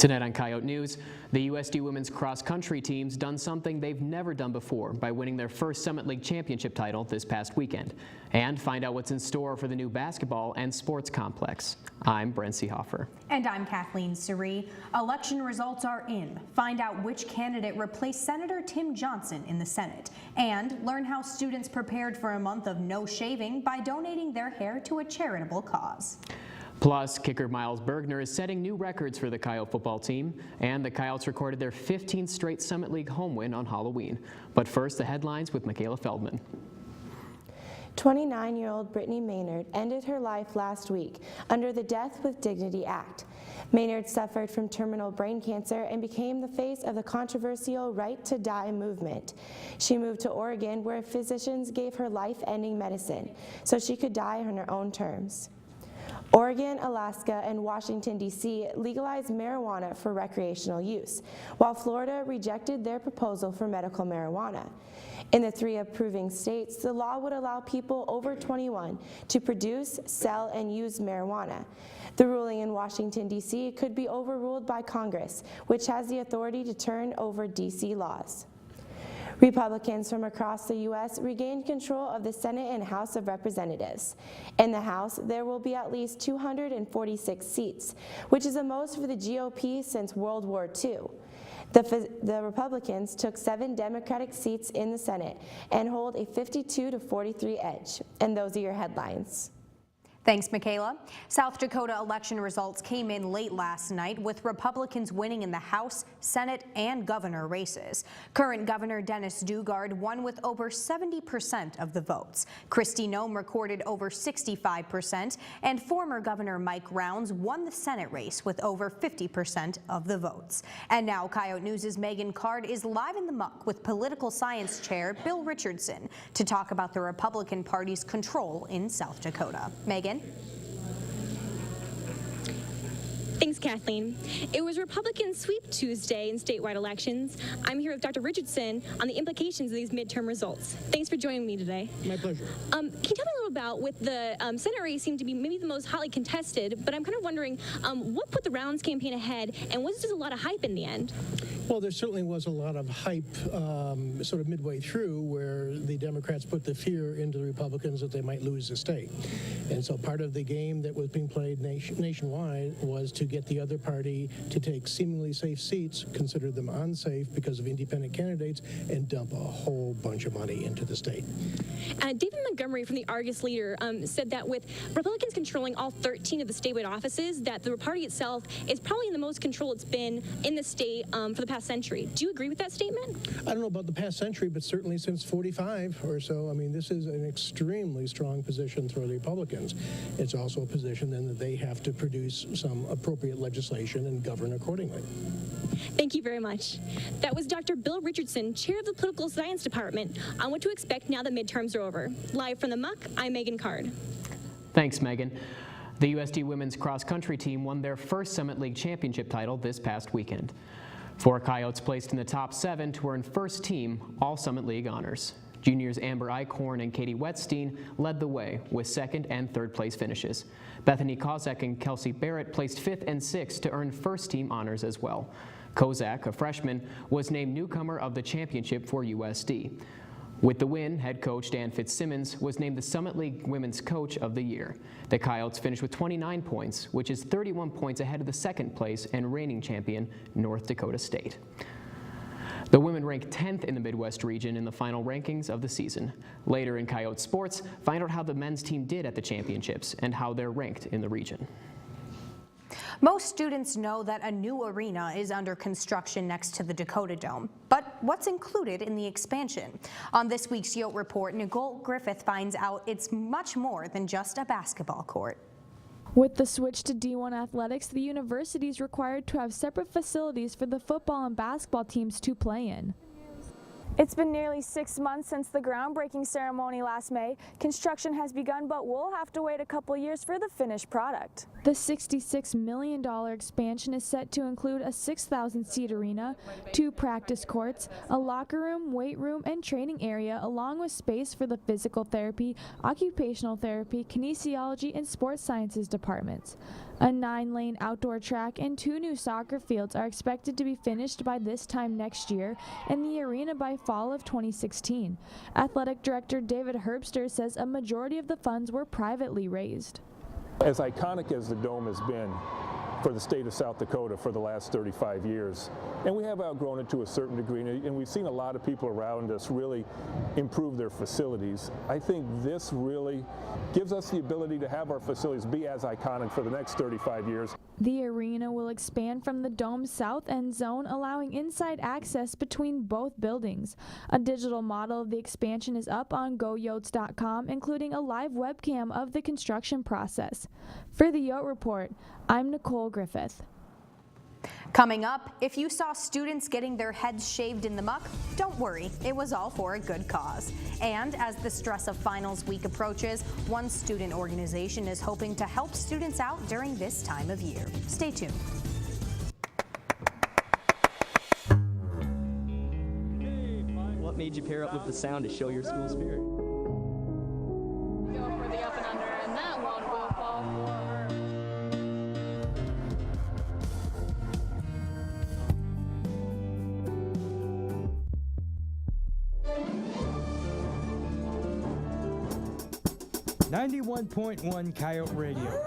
Tonight on Coyote News, the USD women's cross-country team's done something they've never done before by winning their first Summit League championship title this past weekend. And find out what's in store for the new basketball and sports complex. I'm Brent Seehofer. And I'm Kathleen Suri. Election results are in. Find out which candidate replaced Senator Tim Johnson in the Senate. And learn how students prepared for a month of no shaving by donating their hair to a charitable cause. Plus, kicker Miles Bergner is setting new records for the Coyote football team, and the Coyotes recorded their 15th straight Summit League home win on Halloween. But first, the headlines with Michaela Feldman. 29-year-old Brittany Maynard ended her life last week under the Death with Dignity Act. Maynard suffered from terminal brain cancer and became the face of the controversial Right to Die movement. She moved to Oregon, where physicians gave her life-ending medicine so she could die on her own terms. Oregon, Alaska, and Washington, D.C. legalized marijuana for recreational use, while Florida rejected their proposal for medical marijuana. In the three approving states, the law would allow people over 21 to produce, sell, and use marijuana. The ruling in Washington, D.C. could be overruled by Congress, which has the authority to turn over D.C. laws. Republicans from across the U.S. regained control of the Senate and House of Representatives. In the House, there will be at least 246 seats, which is the most for the GOP since World War II. The Republicans took 7 Democratic seats in the Senate and hold a 52-43 edge. And those are your headlines. Thanks, Michaela. South Dakota election results came in late last night, with Republicans winning in the House, Senate, and governor races. Current Governor Dennis Daugaard won with over 70% of the votes. Kristi Noem recorded over 65%, and former Governor Mike Rounds won the Senate race with over 50% of the votes. And now Coyote News' Megan Card is live in the muck with political science chair Bill Richardson to talk about the Republican Party's control in South Dakota. Megan? Thanks, Kathleen. It was Republican Sweep Tuesday in statewide elections. I'm here with Dr. Richardson on the implications of these midterm results. Thanks for joining me today. My pleasure. Can you tell me a little about, with the Senate race seemed to be maybe the most hotly contested, but I'm kind of wondering what put the Rounds campaign ahead, and was this a lot of hype in the end? Well, there certainly was a lot of hype sort of midway through, where the Democrats put the fear into the Republicans that they might lose the state. And so part of the game that was being played nationwide was to get the other party to take seemingly safe seats, consider them unsafe because of independent candidates, and dump a whole bunch of money into the state. David Montgomery from the Argus Leader said that with Republicans controlling all 13 of the statewide offices, that the party itself is probably in the most control it's been in the state for the past century. Do you agree with that statement? I don't know about the past century, but certainly since 45 or so. I mean, this is an extremely strong position for the Republicans. It's also a position then that they have to produce some appropriate legislation and govern accordingly. Thank you very much. That was Dr. Bill Richardson, chair of the Political Science Department, on what to expect now that midterms are over. Live from the muck, I'm Megan Card. Thanks, Megan. The USD women's cross-country team won their first Summit League championship title this past weekend. 4 Coyotes placed in the top 7 to earn first team All-Summit League honors. Juniors Amber Eichhorn and Katie Wetstein led the way with 2nd and 3rd place finishes. Bethany Kozak and Kelsey Barrett placed 5th and 6th to earn first team honors as well. Kozak, a freshman, was named newcomer of the championship for USD. With the win, head coach Dan Fitzsimmons was named the Summit League Women's Coach of the Year. The Coyotes finished with 29 points, which is 31 points ahead of the 2nd place and reigning champion, North Dakota State. The women ranked 10th in the Midwest region in the final rankings of the season. Later in Coyote Sports, find out how the men's team did at the championships and how they're ranked in the region. Most students know that a new arena is under construction next to the Dakota Dome. But what's included in the expansion? On this week's Yote Report, Nicole Griffith finds out it's much more than just a basketball court. With the switch to D1 athletics, the university is required to have separate facilities for the football and basketball teams to play in. It's been nearly 6 months since the groundbreaking ceremony last May. Construction has begun, but we'll have to wait a couple years for the finished product. The $66 million expansion is set to include a 6,000-seat arena, 2 practice courts, a locker room, weight room, and training area, along with space for the physical therapy, occupational therapy, kinesiology, and sports sciences departments. A 9-lane outdoor track and 2 new soccer fields are expected to be finished by this time next year and the arena by fall of 2016. Athletic Director David Herbster says a majority of the funds were privately raised. As iconic as the Dome has been for the state of South Dakota for the last 35 years, and we have outgrown it to a certain degree, and we've seen a lot of people around us really improve their facilities. I think this really gives us the ability to have our facilities be as iconic for the next 35 years. The arena will expand from the Dome's south end zone, allowing inside access between both buildings. A digital model of the expansion is up on GoYotes.com, including a live webcam of the construction process. For the Yote Report, I'm Nicole Griffith. Coming up, if you saw students getting their heads shaved in the muck, don't worry, it was all for a good cause. And as the stress of finals week approaches, one student organization is hoping to help students out during this time of year. Stay tuned. What made you pair up with the sound to show your school spirit? Go for the up and under, and that one will fall forward. 91.1 Coyote Radio.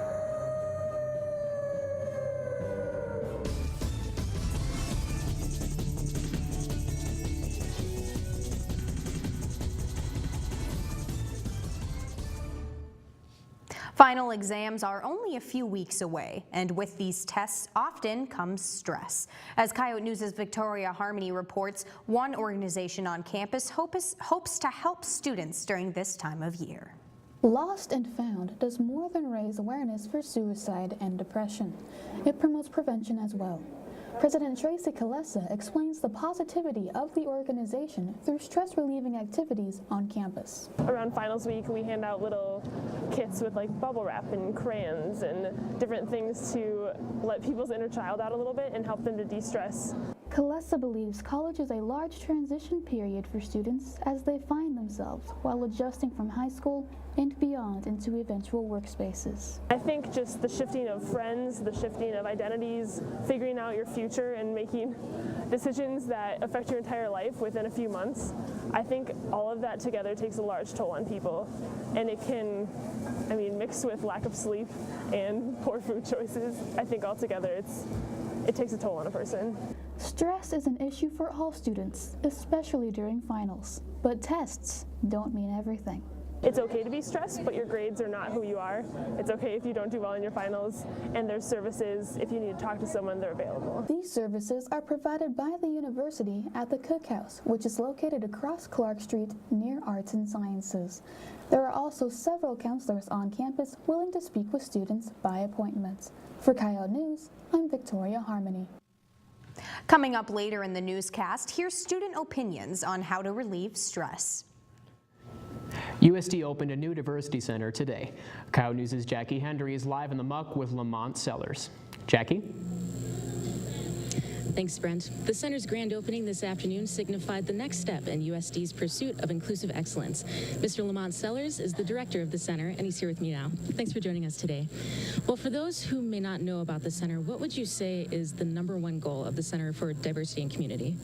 Final exams are only a few weeks away, and with these tests often comes stress. As Coyote News' Victoria Harmony reports, one organization on campus hopes to help students during this time of year. Lost and Found does more than raise awareness for suicide and depression. It promotes prevention as well. President Tracy Kalesa explains the positivity of the organization through stress-relieving activities on campus. Around finals week, we hand out little kits with like bubble wrap and crayons and different things to let people's inner child out a little bit and help them to de-stress. Kalesa believes college is a large transition period for students as they find themselves while adjusting from high school and beyond into eventual workspaces. I think just the shifting of friends, the shifting of identities, figuring out your future and making decisions that affect your entire life within a few months, I think all of that together takes a large toll on people. And it can, mixed with lack of sleep and poor food choices, I think altogether it takes a toll on a person. Stress is an issue for all students, especially during finals. But tests don't mean everything. It's okay to be stressed, but your grades are not who you are. It's okay if you don't do well in your finals, and there's services. If you need to talk to someone, they're available. These services are provided by the university at the Cook House, which is located across Clark Street near Arts and Sciences. There are also several counselors on campus willing to speak with students by appointment. For Coyote News, I'm Victoria Harmony. Coming up later in the newscast, here's student opinions on how to relieve stress. USD opened a new diversity center today. Coyote News' Jackie Hendry is live in the muck with Lamont Sellers. Jackie? Thanks, Brent. The center's grand opening this afternoon signified the next step in USD's pursuit of inclusive excellence. Mr. Lamont Sellers is the director of the center, and he's here with me now. Thanks for joining us today. Well, for those who may not know about the center, what would you say is the #1 goal of the Center for Diversity and Community?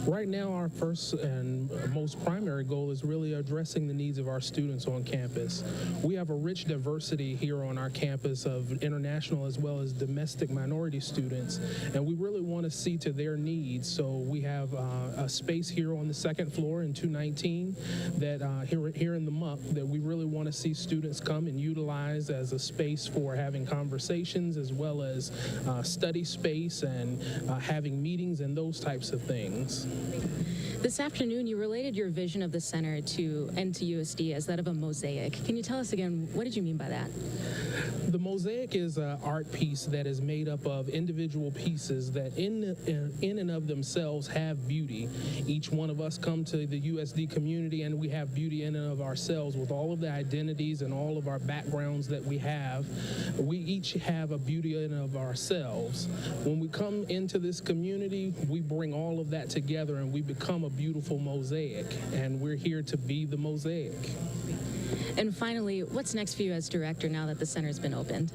Right now, our first and most primary goal is really addressing the needs of our students on campus. We have a rich diversity here on our campus of international as well as domestic minority students, and we really want to see to their needs. So we have a space here on the second floor in 219 that here in the muck that we really want to see students come and utilize as a space for having conversations as well as study space and having meetings and those types of things. This afternoon, you related your vision of the center to USD as that of a mosaic. Can you tell us again, what did you mean by that? The mosaic is an art piece that is made up of individual pieces that in and of themselves have beauty. Each one of us come to the USD community and we have beauty in and of ourselves with all of the identities and all of our backgrounds that we have. We each have a beauty in and of ourselves. When we come into this community, we bring all of that together and we become a beautiful mosaic, and we're here to be the mosaic. And finally, what's next for you as director now that the center's been opened?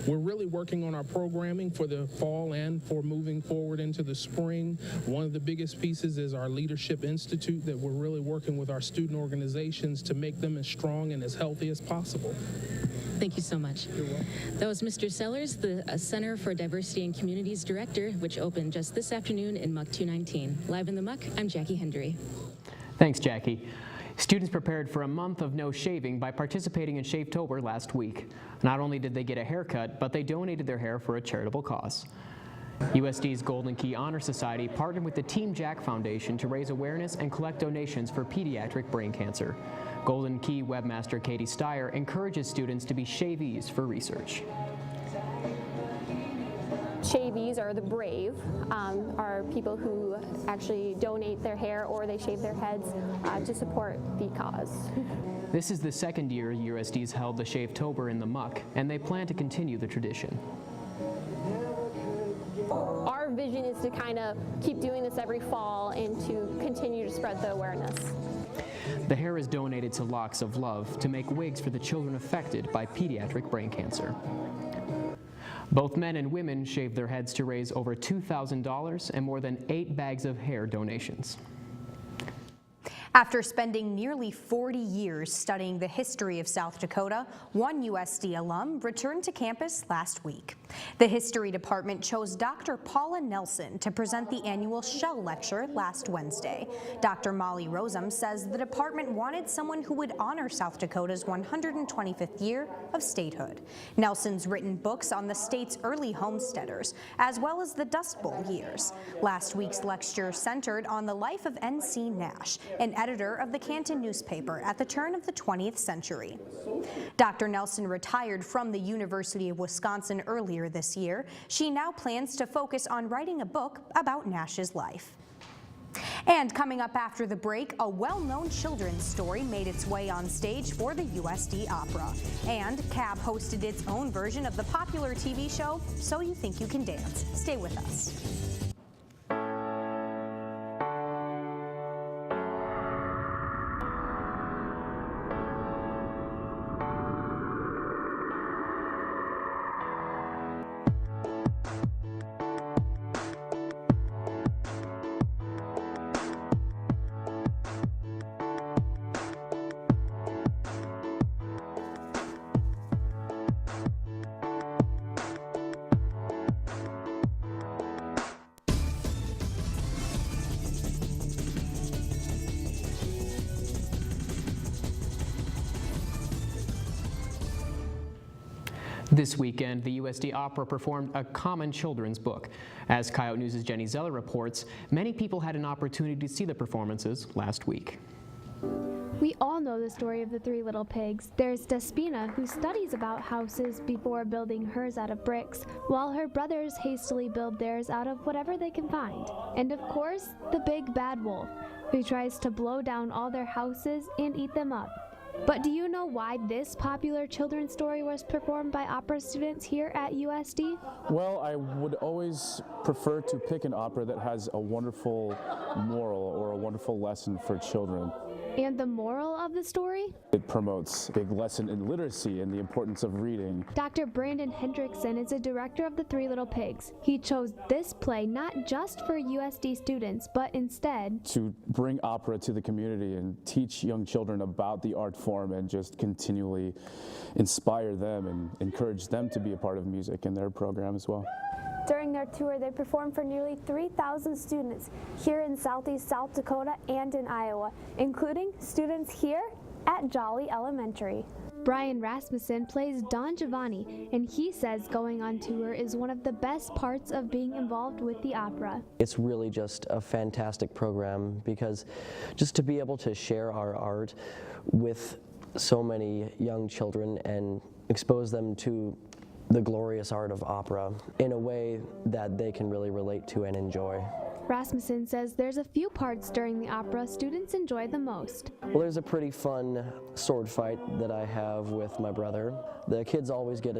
We're really working on our programming for the fall and for moving forward into the spring. One of the biggest pieces is our Leadership Institute that we're really working with our student organizations to make them as strong and as healthy as possible. Thank you so much. You're welcome. That was Mr. Sellers, the Center for Diversity and Communities Director, which opened just this afternoon in Muck 219. Live in the Muck, I'm Jackie Hendry. Thanks, Jackie. Students prepared for a month of no shaving by participating in Shavetober last week. Not only did they get a haircut, but they donated their hair for a charitable cause. USD's Golden Key Honor Society partnered with the Team Jack Foundation to raise awareness and collect donations for pediatric brain cancer. Golden Key webmaster Katie Steyer encourages students to be shavees for research. Shavees, or the brave, are people who actually donate their hair or they shave their heads to support the cause. This is the second year USD's held the Shavetober in the Muck, and they plan to continue the tradition. Our vision is to kind of keep doing this every fall and to continue to spread the awareness. The hair is donated to Locks of Love to make wigs for the children affected by pediatric brain cancer. Both men and women shaved their heads to raise over $2,000 and more than 8 bags of hair donations. After spending nearly 40 years studying the history of South Dakota, one USD alum returned to campus last week. The History Department chose Dr. Paula Nelson to present the annual Shell Lecture last Wednesday. Dr. Molly Rosum says the department wanted someone who would honor South Dakota's 125th year of statehood. Nelson's written books on the state's early homesteaders, as well as the Dust Bowl years. Last week's lecture centered on the life of N.C. Nash, an editor of the Canton newspaper at the turn of the 20th century. Dr. Nelson retired from the University of Wisconsin earlier this year. She now plans to focus on writing a book about Nash's life. And coming up after the break, a well-known children's story made its way on stage for the USD Opera. And CAB hosted its own version of the popular TV show, So You Think You Can Dance. Stay with us. This weekend, the USD Opera performed a common children's book. As Coyote News' Jenny Zeller reports, many people had an opportunity to see the performances last week. We all know the story of the Three Little Pigs. There's Despina, who studies about houses before building hers out of bricks, while her brothers hastily build theirs out of whatever they can find. And of course, the Big Bad Wolf, who tries to blow down all their houses and eat them up. But do you know why this popular children's story was performed by opera students here at USD? Well, I would always prefer to pick an opera that has a wonderful moral or a wonderful lesson for children. And the moral of the story? It promotes a big lesson in literacy and the importance of reading. Dr. Brandon Hendrickson is a director of the Three Little Pigs. He chose this play not just for USD students, but instead to bring opera to the community and teach young children about the art form and just continually inspire them and encourage them to be a part of music in their program as well. During their tour, they performed for nearly 3,000 students here in Southeast South Dakota and in Iowa, including students here at Jolly Elementary. Brian Rasmussen plays Don Giovanni, and he says going on tour is one of the best parts of being involved with the opera. It's really just a fantastic program because just to be able to share our art with so many young children and expose them to the glorious art of opera in a way that they can really relate to and enjoy. Rasmussen says there's a few parts during the opera students enjoy the most. Well, there's a pretty fun sword fight that I have with my brother. The kids always get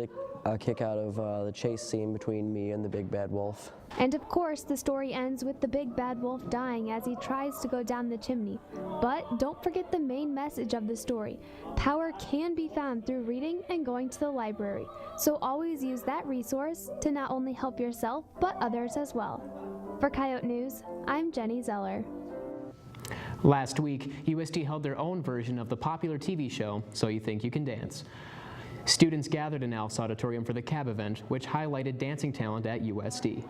a kick out of the chase scene between me and the big bad wolf. And of course, the story ends with the big bad wolf dying as he tries to go down the chimney. But don't forget the main message of the story. Power can be found through reading and going to the library. So always use that resource to not only help yourself, but others as well. For Coyote News, I'm Jenny Zeller. Last week, USD held their own version of the popular TV show, So You Think You Can Dance. Students gathered in Alf's Auditorium for the CAB event, which highlighted dancing talent at USD.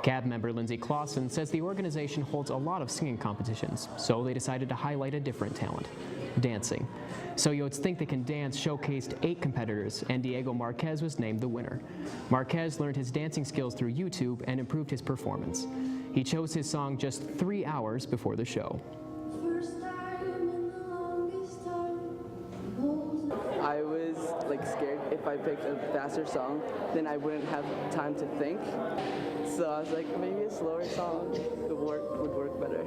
CAB member Lindsay Clausen says the organization holds a lot of singing competitions, so they decided to highlight a different talent, dancing. So Yotes Think They Can Dance showcased 8 competitors, and Diego Marquez was named the winner. Marquez learned his dancing skills through YouTube and improved his performance. He chose his song just 3 hours before the show. I was scared if I picked a faster song, then I wouldn't have time to think. So I was like, maybe a slower song would work better.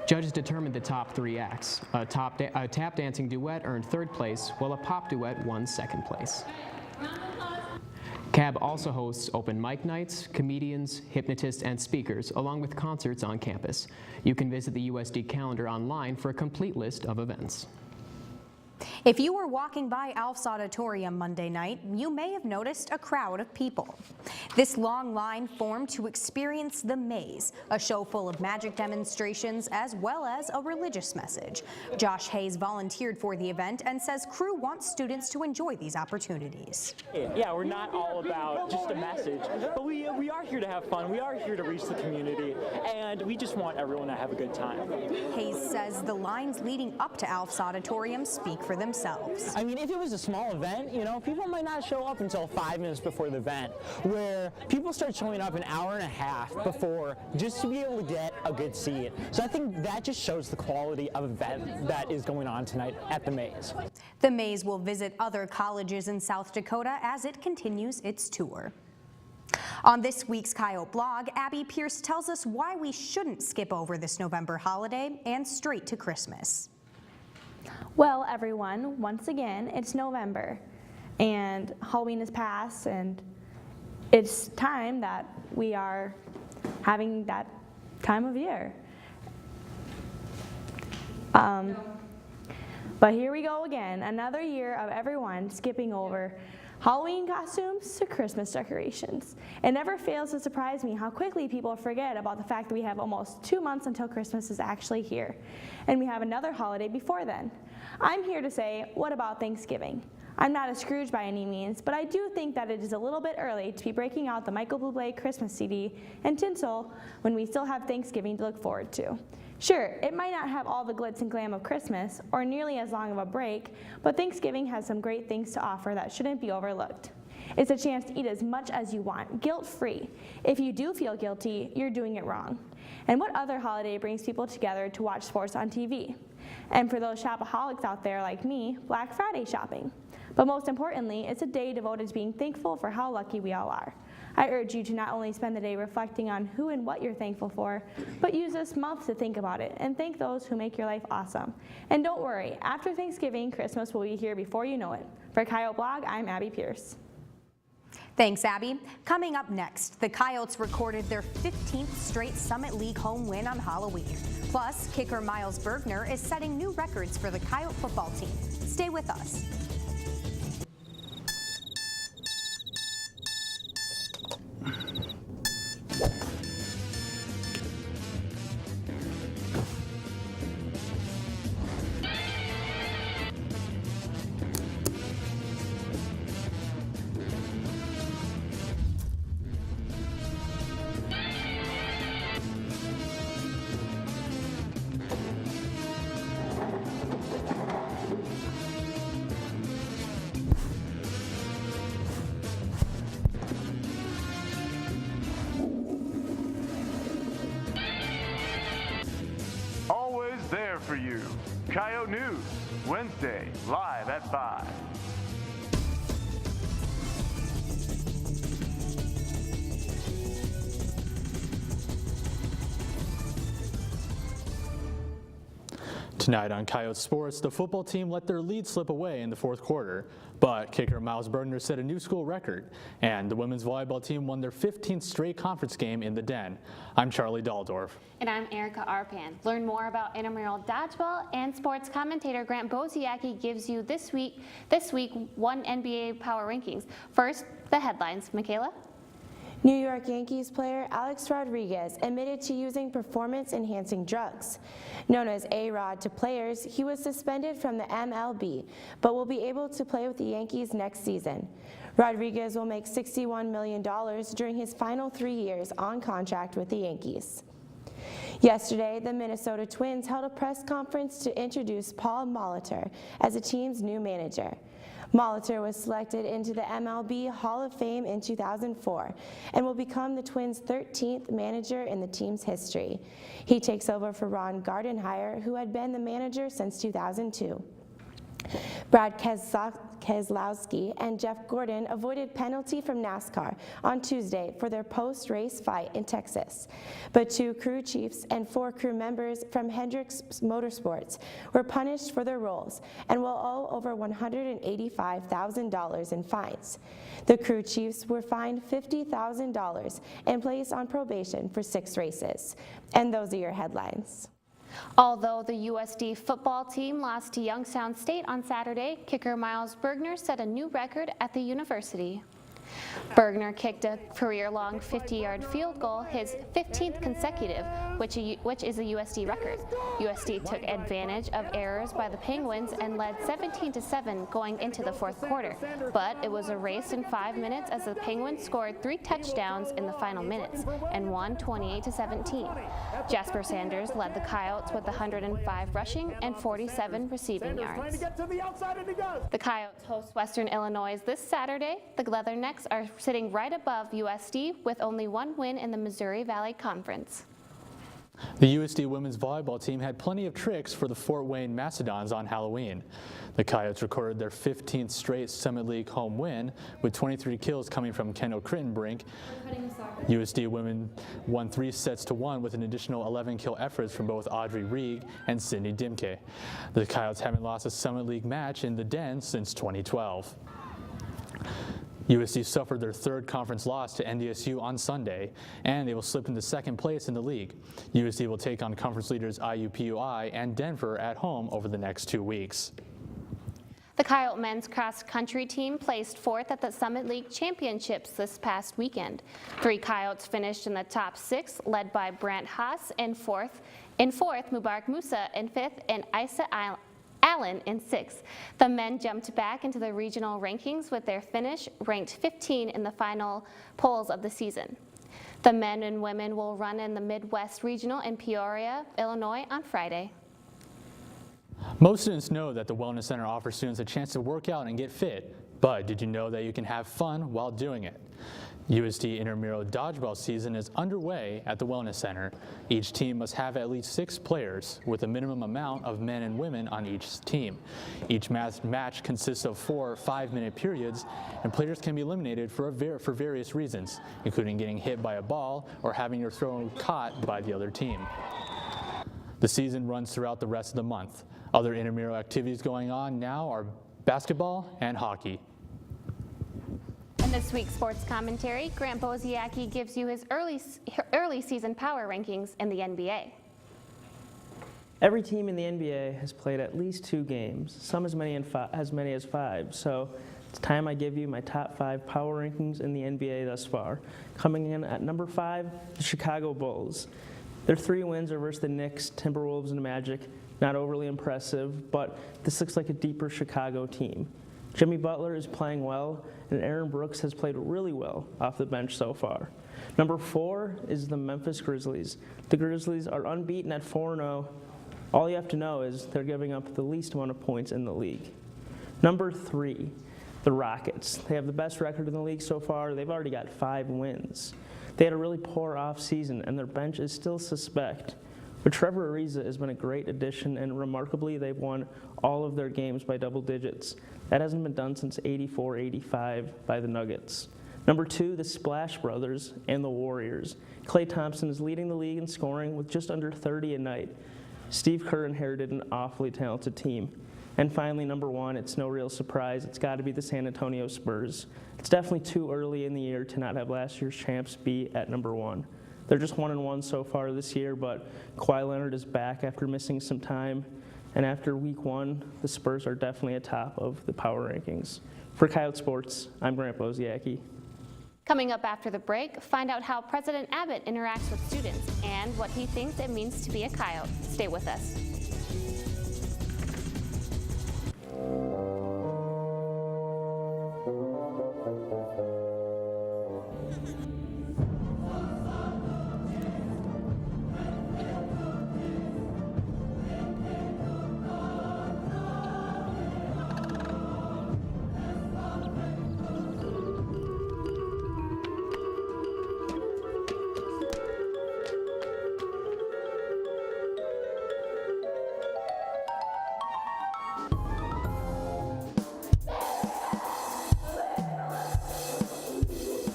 Judges determined the top 3 acts. A tap dancing duet earned 3rd place, while a pop duet won 2nd place. CAB also hosts open mic nights, comedians, hypnotists, and speakers, along with concerts on campus. You can visit the USD calendar online for a complete list of events. If you were walking by Alf's Auditorium Monday night, you may have noticed a crowd of people. This long line formed to experience The Maze, a show full of magic demonstrations as well as a religious message. Josh Hayes volunteered for the event and says crew wants students to enjoy these opportunities. Yeah, we're not all about just a message, but we are here to have fun. We are here to reach the community, and we just want everyone to have a good time. Hayes says the lines leading up to Alf's Auditorium speak for themselves. I mean, if it was a small event, people might not show up until 5 minutes before the event, where people start showing up an hour and a half before just to be able to get a good seat. So I think that just shows the quality of event that is going on tonight at The Maze. The Maze will visit other colleges in South Dakota as it continues its tour. On this week's Coyote blog, Abby Pierce tells us why we shouldn't skip over this November holiday and straight to Christmas. Well, everyone, once again, it's November, and Halloween is past, and it's time that we are having that time of year. But here we go again, another year of everyone skipping over Halloween costumes to Christmas decorations. It never fails to surprise me how quickly people forget about the fact that we have almost 2 months until Christmas is actually here, and we have another holiday before then. I'm here to say, what about Thanksgiving? I'm not a Scrooge by any means, but I do think that it is a little bit early to be breaking out the Michael Bublé Christmas CD and tinsel when we still have Thanksgiving to look forward to. Sure, it might not have all the glitz and glam of Christmas or nearly as long of a break, but Thanksgiving has some great things to offer that shouldn't be overlooked. It's a chance to eat as much as you want, guilt-free. If you do feel guilty, you're doing it wrong. And what other holiday brings people together to watch sports on TV? And for those shopaholics out there like me, Black Friday shopping. But most importantly, it's a day devoted to being thankful for how lucky we all are. I urge you to not only spend the day reflecting on who and what you're thankful for, but use this month to think about it and thank those who make your life awesome. And don't worry, after Thanksgiving, Christmas will be here before you know it. For Coyote Blog, I'm Abby Pierce. Thanks, Abby. Coming up next, the Coyotes recorded their 15th straight Summit League home win on Halloween. Plus, kicker Miles Bergner is setting new records for the Coyote football team. Stay with us. There for you. Coyote News, Wednesday, live at 5. Tonight on Coyote Sports, the football team let their lead slip away in the fourth quarter, but kicker Miles Bergner set a new school record, and the women's volleyball team won their 15th straight conference game in the Den. I'm Charlie Daldorf. And I'm Erica Arpan. Learn more about intramural dodgeball, and sports commentator Grant Boziacki gives you this week one NBA power rankings. First, the headlines. Michaela? New York Yankees player Alex Rodriguez admitted to using performance-enhancing drugs. Known as A-Rod to players, he was suspended from the MLB, but will be able to play with the Yankees next season. Rodriguez will make $61 million during his final 3 years on contract with the Yankees. Yesterday, the Minnesota Twins held a press conference to introduce Paul Molitor as the team's new manager. Molitor was selected into the MLB Hall of Fame in 2004 and will become the Twins' 13th manager in the team's history. He takes over for Ron Gardenhire, who had been the manager since 2002. Brad Keselowski and Jeff Gordon avoided penalty from NASCAR on Tuesday for their post-race fight in Texas. But 2 crew chiefs and 4 crew members from Hendricks Motorsports were punished for their roles and will owe over $185,000 in fines. The crew chiefs were fined $50,000 and placed on probation for 6 races. And those are your headlines. Although the USD football team lost to Youngstown State on Saturday, kicker Miles Bergner set a new record at the university. Bergner kicked a career-long 50-yard field goal, his 15th consecutive, which is a USD record. USD took advantage of errors by the Penguins and led 17-7 going into the fourth quarter, but it was a race in 5 minutes as the Penguins scored 3 touchdowns in the final minutes and won 28-17. Jasper Sanders led the Coyotes with 105 rushing and 47 receiving yards. The Coyotes host Western Illinois this Saturday. The Leathernecks are sitting right above USD with only 1 win in the Missouri Valley Conference. The USD women's volleyball team had plenty of tricks for the Fort Wayne Macedons on Halloween. The Coyotes recorded their 15th straight Summit League home win, with 23 kills coming from Kendall Crittenbrink. USD women won 3 sets to 1 with an additional 11 kill efforts from both Audrey Rieg and Sydney Dimke. The Coyotes haven't lost a Summit League match in the Den since 2012. USD suffered their 3rd conference loss to NDSU on Sunday, and they will slip into 2nd place in the league. USD will take on conference leaders IUPUI and Denver at home over the next 2 weeks. The Coyote men's cross-country team placed 4th at the Summit League Championships this past weekend. 3 Coyotes finished in the top 6, led by Brant Haas in 4th, Mubarak Musa in 5th, and Isa Allen in 6th. The men jumped back into the regional rankings with their finish ranked 15 in the final polls of the season. The men and women will run in the Midwest Regional in Peoria, Illinois on Friday. Most students know that the Wellness Center offers students a chance to work out and get fit, but did you know that you can have fun while doing it? USD intramural dodgeball season is underway at the Wellness Center. Each team must have at least 6 players, with a minimum amount of men and women on each team. Each match consists of 4 5-minute periods, and players can be eliminated for various reasons, including getting hit by a ball or having your throw caught by the other team. The season runs throughout the rest of the month. Other intramural activities going on now are basketball and hockey. In this week's sports commentary, Grant Boziacki gives you his early season power rankings in the NBA. Every team in the NBA has played at least 2 games, some as many as 5. So it's time I give you my top 5 power rankings in the NBA thus far. Coming in at number 5, the Chicago Bulls. Their 3 wins are versus the Knicks, Timberwolves, and Magic. Not overly impressive, but this looks like a deeper Chicago team. Jimmy Butler is playing well, and Aaron Brooks has played really well off the bench so far. Number 4 is the Memphis Grizzlies. The Grizzlies are unbeaten at 4-0. All you have to know is they're giving up the least amount of points in the league. Number 3, the Rockets. They have the best record in the league so far. They've already got 5 wins. They had a really poor offseason, and their bench is still suspect. But Trevor Ariza has been a great addition, and remarkably, they've won all of their games by double digits. That hasn't been done since 84-85 by the Nuggets. Number 2, the Splash Brothers and the Warriors. Klay Thompson is leading the league in scoring with just under 30 a night. Steve Kerr inherited an awfully talented team. And finally, number 1, it's no real surprise. It's got to be the San Antonio Spurs. It's definitely too early in the year to not have last year's champs be at number 1. They're just 1-1 so far this year, but Kawhi Leonard is back after missing some time. And after week 1, the Spurs are definitely atop of the power rankings. For Coyote Sports, I'm Grant Boziacki. Coming up after the break, find out how President Abbott interacts with students and what he thinks it means to be a Coyote. Stay with us.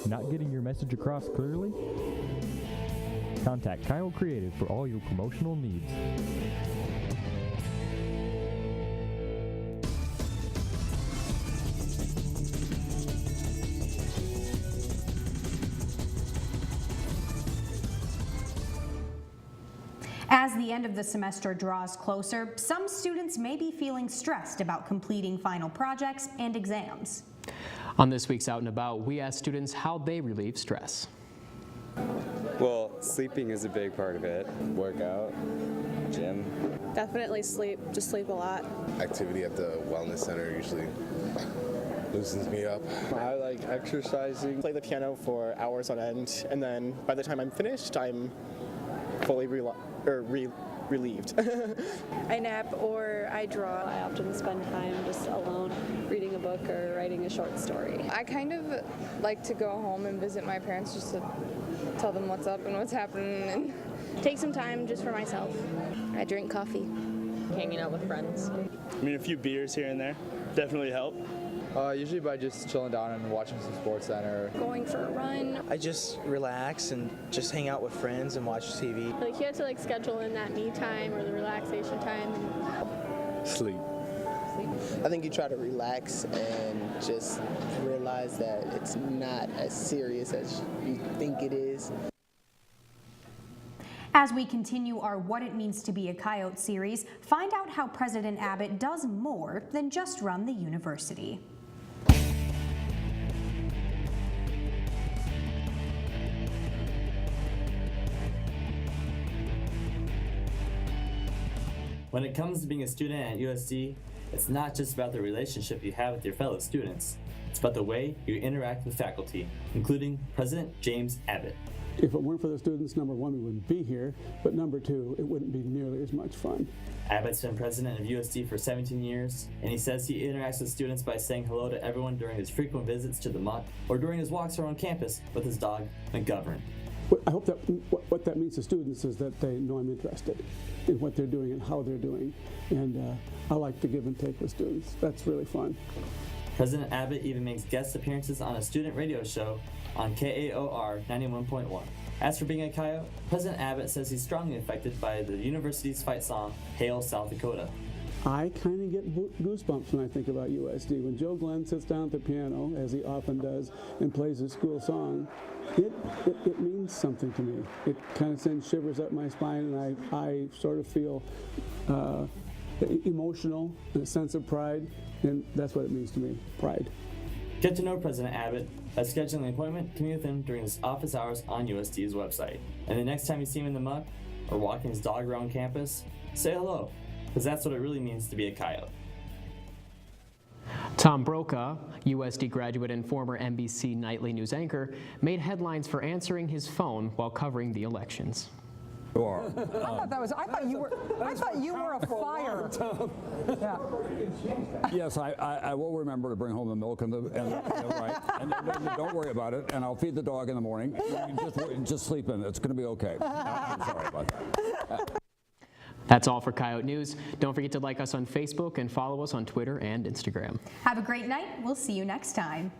Not getting your message across clearly? Contact Kyle Creative for all your promotional needs. As the end of the semester draws closer, some students may be feeling stressed about completing final projects and exams. On this week's Out and About, we asked students how they relieve stress. Well, sleeping is a big part of it. Workout, gym. Definitely sleep, just sleep a lot. Activity at the wellness center usually loosens me up. I like exercising. Play the piano for hours on end, and then by the time I'm finished, I'm fully relieved. I nap or I draw. I often spend time just alone reading a book or writing a short story. I kind of like to go home and visit my parents just to tell them what's up and what's happening and Take some time just for myself. I drink coffee. Hanging out with friends. I mean, a few beers here and there definitely help. Usually by just chilling down and watching some Sports Center. Going for a run. I just relax and just hang out with friends and watch TV. Like you have to schedule in that me time or the relaxation time. Sleep. I think you try to relax and just realize that it's not as serious as you think it is. As we continue our What It Means to Be a Coyote series, find out how President Abbott does more than just run the university. When it comes to being a student at USD, it's not just about the relationship you have with your fellow students. It's about the way you interact with faculty, including President James Abbott. If it weren't for the students, number one, we wouldn't be here, but number two, it wouldn't be nearly as much fun. Abbott's been president of USD for 17 years, and he says he interacts with students by saying hello to everyone during his frequent visits to the MUC or during his walks around campus with his dog, McGovern. I hope that what that means to students is that they know I'm interested in what they're doing and how they're doing, and I like to give and take with students. That's really fun. President Abbott even makes guest appearances on a student radio show on KAOR 91.1. As for being a Coyote, President Abbott says he's strongly affected by the university's fight song, Hail South Dakota. I kind of get goosebumps when I think about USD. When Joe Glenn sits down at the piano, as he often does, and plays his school song, it means something to me. It kind of sends shivers up my spine, and I sort of feel emotional and a sense of pride, and that's what it means to me, pride. Get to know President Abbott by scheduling an appointment to meet with him during his office hours on USD's website. And the next time you see him in the MUC or walking his dog around campus, say hello, because that's what it really means to be a Coyote. Tom Brokaw, USD graduate and former NBC nightly news anchor, made headlines for answering his phone while covering the elections. I thought you were a fire. Yeah. Yes, I will remember to bring home the milk and right. And don't worry about it. And I'll feed the dog in the morning. You just sleep in. It's going to be okay. I'm sorry about that. That's all for Coyote News. Don't forget to like us on Facebook and follow us on Twitter and Instagram. Have a great night. We'll see you next time.